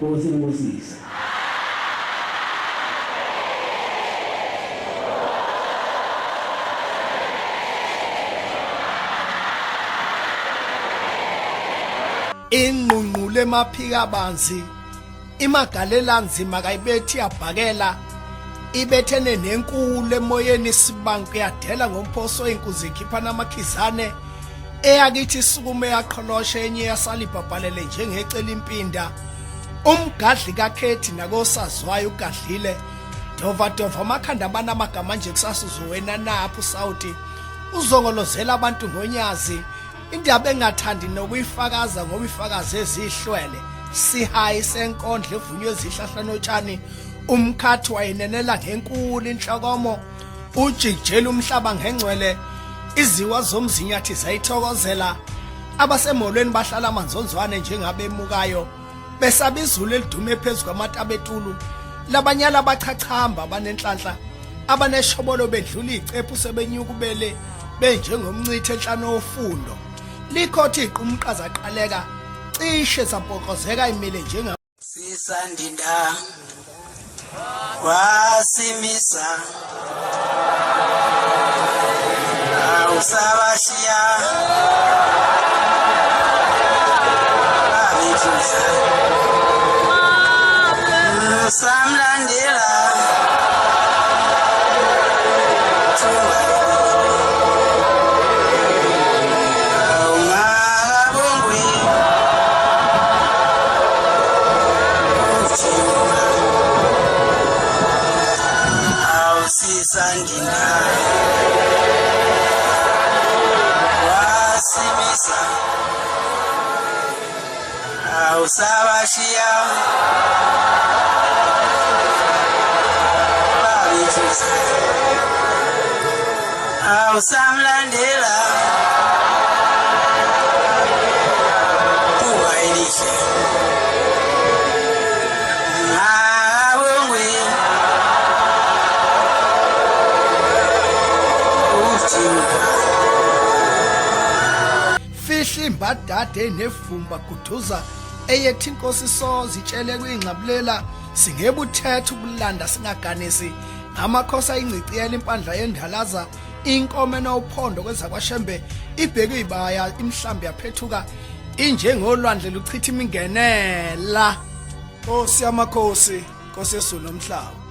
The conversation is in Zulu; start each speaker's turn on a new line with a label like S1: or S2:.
S1: Nkosi ngosisa.
S2: Inqunqule emaphika abanzi imagalela nzima kayibethi yabhakela ibethene nenkulu emoyeni isibanku yadela ngomphoso inkuzi ikhipha namakhizane eyakithi isukume yaqholosha enye yasalibhabhalele njengecela impinda umgadli kakhethi nakosazwayo ugadlile dova amakhanda abanamagama nje kusasuzo wena napho Saudi uzongolozela abantu ngonyazi indaba engathandi nokuyifakaza ngoba ifakaze ezihlwele sihayi senkondlo evunywe ezihlahla notshani umkhathi wayenenela ngenkulu inhlokomo ujikjela umhlaba ngengcwele iziwa zomzinyathi zayithokozela abasemolweni bahlala amanzonzwane njengabemukayo besabizulu elidume phezulu kwamatabetulu labanyala abachachamba abanenhlanhla abaneshobolo bedlula icephu sebenyuka ubele benjengomncithe enhlano ofundo likhothi iqumqaza qaleka cishe zampokozeka imile njenga
S3: sisandinda wasimisa awusabashiya abithuza samlandela sisandinda wasimisa awusabashiya babithuza awusamlandela uwayelihle
S2: fihla imbadade nevumba guduza eyethi inkosi sozi itshele kuyingxabulela singebuthetha ukulanda singaganisi ngamakhosi ayingciciyela impandla yendalaza inkomo enophondo kweza kwaShembe ibheke ibaya imhlambi yaphethuka injengolwandle luchitha imingenela Nkosiyamakhosi Nkosi yesulu nomhlaba